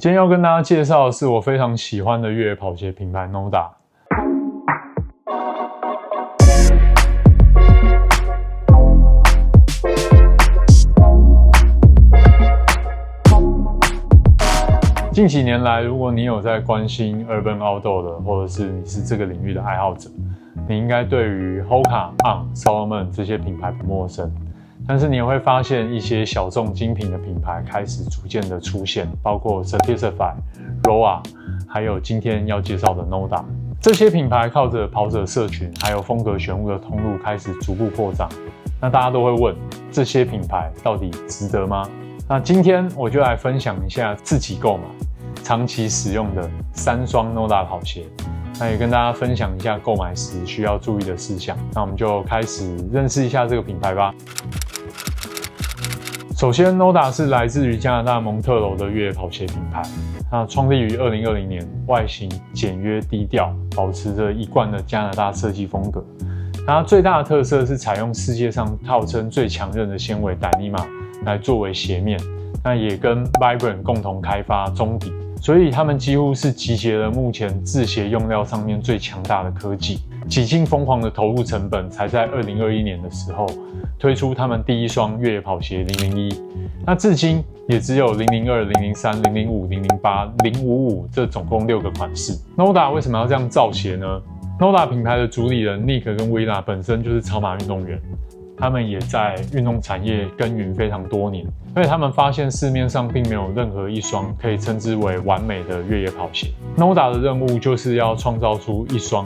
今天要跟大家介绍的是我非常喜欢的越野跑鞋品牌 Noda。近几年来，如果你有在关心 Urban Outdoor 的，或者是你是这个领域的爱好者，你应该对于 Hoka、On、Salomon 这些品牌不陌生。但是你也会发现一些小众精品的品牌开始逐渐的出现，包括 Certify、Roa， 还有今天要介绍的 Noda。这些品牌靠着跑者社群，还有风格选物的通路开始逐步扩张。那大家都会问，这些品牌到底值得吗？那今天我就来分享一下自己购买、长期使用的3双 Noda 跑鞋。那也跟大家分享一下购买时需要注意的事项。那我们就开始认识一下这个品牌吧。首先 ，Noda 是来自于加拿大蒙特娄的越野跑鞋品牌。那创立于2020年，外形简约低调，保持着一贯的加拿大设计风格。它最大的特色是采用世界上号称最强韧的纤维 Dyneema 来作为鞋面。那也跟 Vibram 共同开发中底，所以他们几乎是集结了目前制鞋用料上面最强大的科技，几经疯狂的投入成本，才在2021年的时候推出他们第一双越野跑鞋001。那至今也只有002、003、005、008、055这总共6个款式。Noda 为什么要这样造鞋呢？ Noda 品牌的主理人 Nick 跟 Willa 本身就是超马运动员，他们也在运动产业耕耘非常多年，而且他们发现市面上并没有任何一双可以称之为完美的越野跑鞋。Noda 的任务就是要创造出一双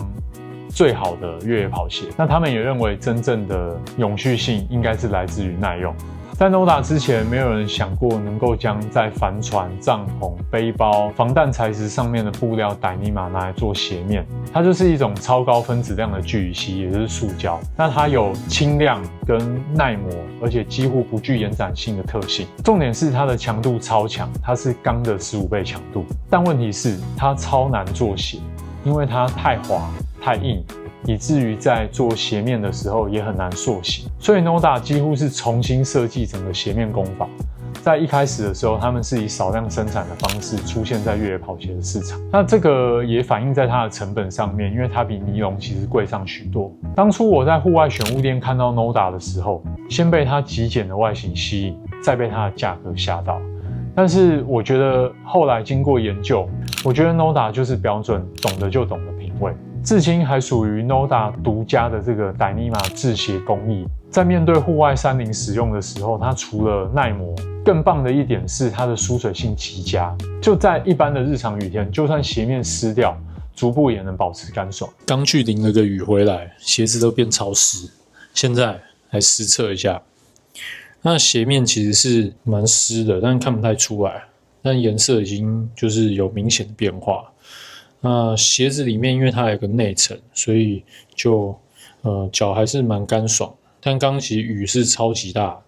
最好的越野跑鞋。那他们也认为真正的永续性应该是来自于耐用。在 Noda 之前，没有人想过能够将在帆船、帐篷、背包、防弹材质上面的布料 Dyneema 拿来做鞋面。它就是一种超高分子量的聚乙烯，也就是塑胶。那它有轻量跟耐磨，而且几乎不具延展性的特性。重点是它的强度超强，它是钢的15倍强度。但问题是它超难做鞋，因为它太滑、太硬，以至于在做鞋面的时候也很难塑形。所以 Noda 几乎是重新设计整个鞋面工法。在一开始的时候，他们是以少量生产的方式出现在越野跑鞋的市场。那这个也反映在它的成本上面，因为它比尼龙其实贵上许多。当初我在户外选物店看到 Noda 的时候，先被它极简的外形吸引，再被它的价格吓到。但是我觉得后来经过研究，我觉得 Noda 就是标准懂得就懂的品味。至今还属于 Noda 独家的这个 Dyneema 制鞋工艺，在面对户外山林使用的时候，它除了耐磨，更棒的一点是它的疏水性极佳。就在一般的日常雨天，就算鞋面湿掉，足部也能保持干爽。刚去淋了个雨回来，鞋子都变潮湿。现在来实测一下，那鞋面其实是蛮湿的，但看不太出来，但颜色已经就是有明显的变化。那鞋子里面因为它有个内层，所以就脚还是蛮干爽。但刚其实雨是超级大，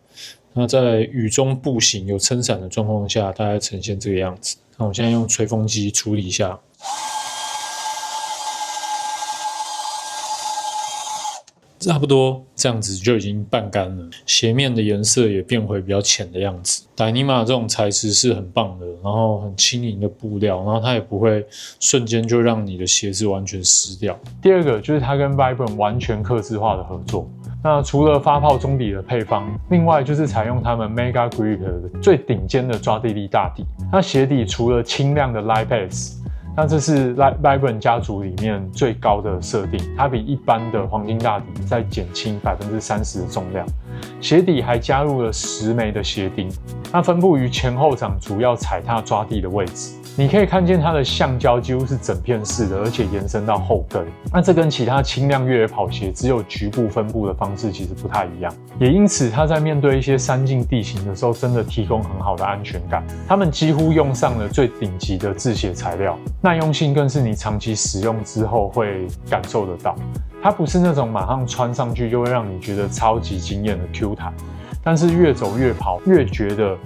那在雨中步行有撑伞的状况下，大概呈现这个样子。那我现在用吹风机处理一下，差不多这样子就已经半干了，鞋面的颜色也变回比较浅的样子。Dyneema 这种材质是很棒的，然后很轻盈的布料，然后它也不会瞬间就让你的鞋子完全湿掉。第二个就是它跟 Vibram 完全客制化的合作。那除了发泡中底的配方，另外就是采用他们 Mega Grip 的最顶尖的抓地力大底。那鞋底除了轻量的 Lipace，那这是 Vibram 家族里面最高的设定，它比一般的黄金大底再减轻30%的重量。鞋底还加入了10枚的鞋钉，它分布于前后掌主要踩踏抓地的位置。你可以看见它的橡胶几乎是整片式的，而且延伸到后跟。那这跟其他轻量越野跑鞋只有局部分布的方式其实不太一样，也因此它在面对一些山径地形的时候，真的提供很好的安全感。他们几乎用上了最顶级的制鞋材料，耐用性更是你长期使用之后会感受得到。它不是那种马上穿上去就会让你觉得超级惊艳的 Q 弹，但是越走越跑，越觉得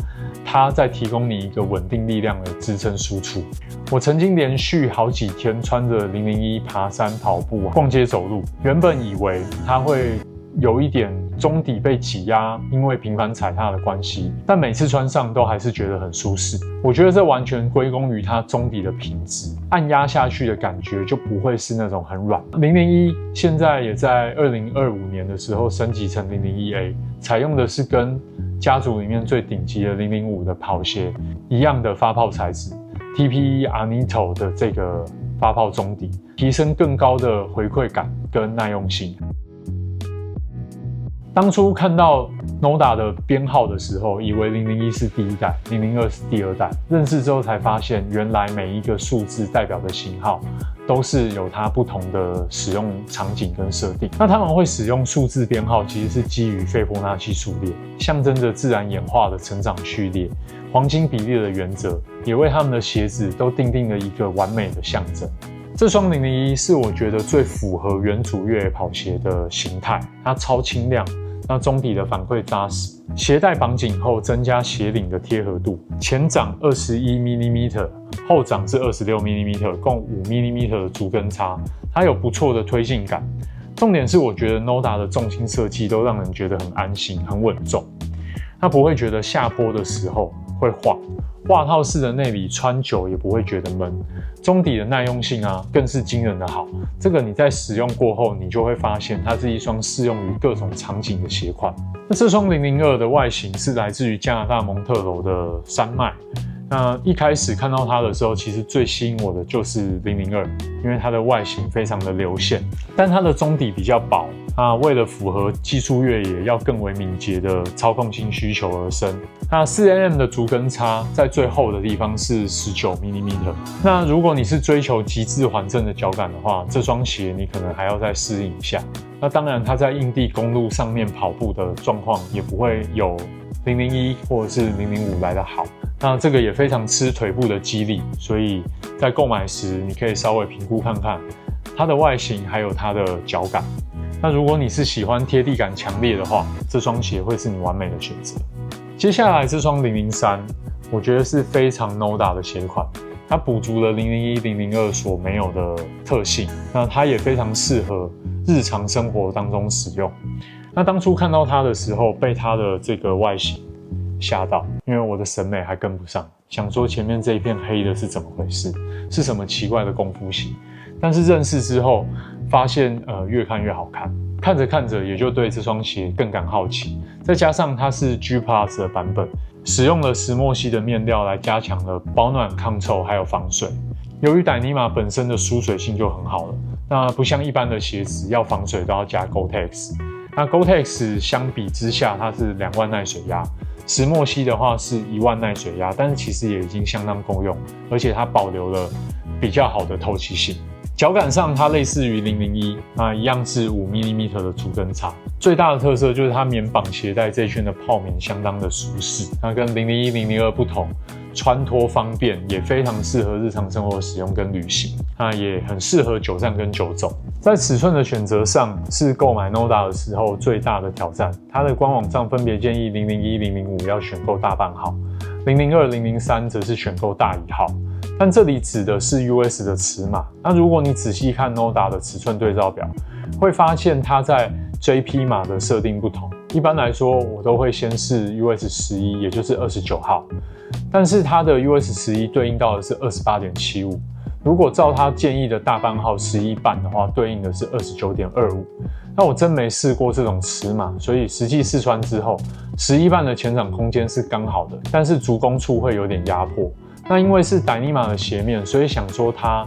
它在提供你一个稳定力量的支撑输出。我曾经连续好几天穿着001爬山、跑步、逛街、走路，原本以为它会有一点中底被挤压，因为频繁踩踏的关系，但每次穿上都还是觉得很舒适。我觉得这完全归功于它中底的品质，按压下去的感觉就不会是那种很软。001现在也在2025年的时候升级成001A，采用的是跟家族里面最顶级的005的跑鞋一样的发泡材质 ，TPE Arnito 的这个发泡中底，提升更高的回馈感跟耐用性。当初看到 Noda 的编号的时候，以为001是第一代，002是第二代。认识之后才发现，原来每一个数字代表的型号都是有它不同的使用场景跟设定。那他们会使用数字编号，其实是基于斐波那契数列，象征着自然演化的成长序列。黄金比例的原则，也为他们的鞋子都奠定了一个完美的象征。这双001是我觉得最符合原主越野跑鞋的形态，它超轻量。那中底的反馈扎实，鞋带绑紧后增加鞋领的贴合度，前掌21mm，后掌是26mm，共5mm的足跟差，它有不错的推进感。重点是我觉得 Noda 的重心设计都让人觉得很安心、很稳重，它不会觉得下坡的时候会晃。袜套式的内里穿久也不会觉得闷，中底的耐用性啊更是惊人的好。这个你在使用过后，你就会发现它是一双适用于各种场景的鞋款。那这双002的外形是来自于加拿大蒙特楼的山脉。那一开始看到它的时候，其实最吸引我的就是002，因为它的外形非常的流线，但它的中底比较薄。为了符合技术越野要更为敏捷的操控性需求而生。那 4mm 的足跟差在最后的地方是19mm。那如果你是追求极致缓震的脚感的话，这双鞋你可能还要再适应一下。那当然，它在硬地公路上面跑步的状况也不会有001或者是005来得好。那这个也非常吃腿部的肌力，所以在购买时你可以稍微评估看看它的外形还有它的脚感。那如果你是喜欢贴地感强烈的话，这双鞋会是你完美的选择。接下来这双003，我觉得是非常 Noda 的鞋款，它补足了001、002所没有的特性，那它也非常适合日常生活当中使用。那当初看到它的时候，被它的这个外形吓到，因为我的审美还跟不上，想说前面这一片黑的是怎么回事，是什么奇怪的功夫鞋。但是认识之后发现越看越好看，看着看着也就对这双鞋更感好奇。再加上它是 G Plus 的版本，使用了石墨烯的面料来加强了保暖、抗臭还有防水。由于傣尼玛本身的疏水性就很好了，那不像一般的鞋子要防水都要加 Gore-Tex。那 Gore-Tex 相比之下它是2万耐水压，石墨烯的话是1万耐水压，但是其实也已经相当够用，而且它保留了比较好的透气性。脚感上它类似于001，一样是5mm的足跟差。最大的特色就是它棉绑鞋带这一圈的泡棉相当的舒适，那跟001、002不同，穿脱方便，也非常适合日常生活使用跟旅行，也很适合久站跟久走。在尺寸的选择上，是购买 Noda 的时候最大的挑战。它的官网上分别建议001、005要选购大半号，002、003则是选购大1号。但这里指的是 US 的尺码。那如果你仔细看 Noda 的尺寸对照表，会发现它在 JP 码的设定不同。一般来说，我都会先试 US11， 也就是29号，但是它的 US11 对应到的是 28.75。如果照他建议的大半号11半的话，对应的是 29.25。那我真没试过这种尺码，所以实际试穿之后，11半的前掌空间是刚好的，但是足弓处会有点压迫。那因为是傣尼玛的鞋面，所以想说它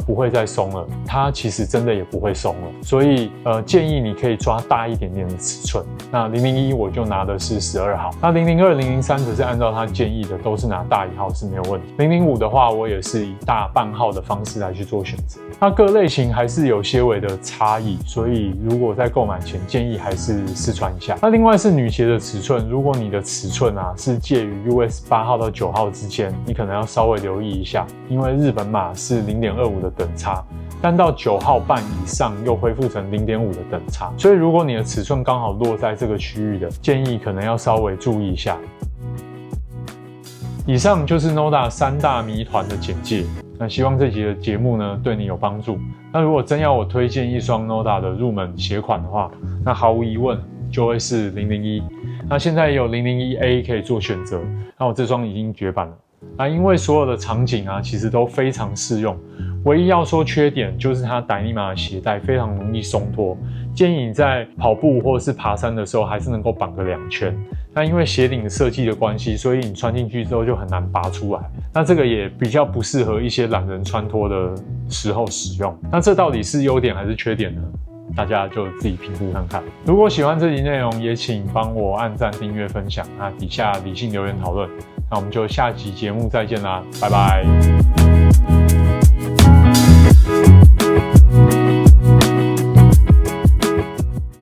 不会再松了，它其实真的也不会松了，所以建议你可以抓大一点点的尺寸。那001我就拿的是12号，那002、003则是按照他建议的，都是拿大1号是没有问题。005的话，我也是以大半号的方式来去做选择。那各类型还是有些微的差异，所以如果在购买前建议还是试穿一下。那另外是女鞋的尺寸，如果你的尺寸是介于 US 8号到9号之间，你可能要稍微留意一下，因为日本码是 0.25 的等差，但到9号半以上又恢复成 0.5 的等差，所以如果你的尺寸刚好落在这个区域的，建议可能要稍微注意一下。以上就是 Noda 3大谜团的简介，那希望这集的节目呢对你有帮助。那如果真要我推荐一双 Noda 的入门鞋款的话，那毫无疑问就会是001。那现在也有001A 可以做选择，那我这双已经绝版了。那因为所有的场景啊，其实都非常适用，唯一要说缺点就是它Dyneema的鞋带非常容易松脱，建议你在跑步或者是爬山的时候还是能够绑个2圈。那因为鞋顶设计的关系，所以你穿进去之后就很难拔出来。那这个也比较不适合一些懒人穿脱的时候使用。那这到底是优点还是缺点呢？大家就自己评估看看。如果喜欢这集内容，也请帮我按赞、订阅、分享。那底下理性留言讨论。那我们就下集节目再见啦，拜拜。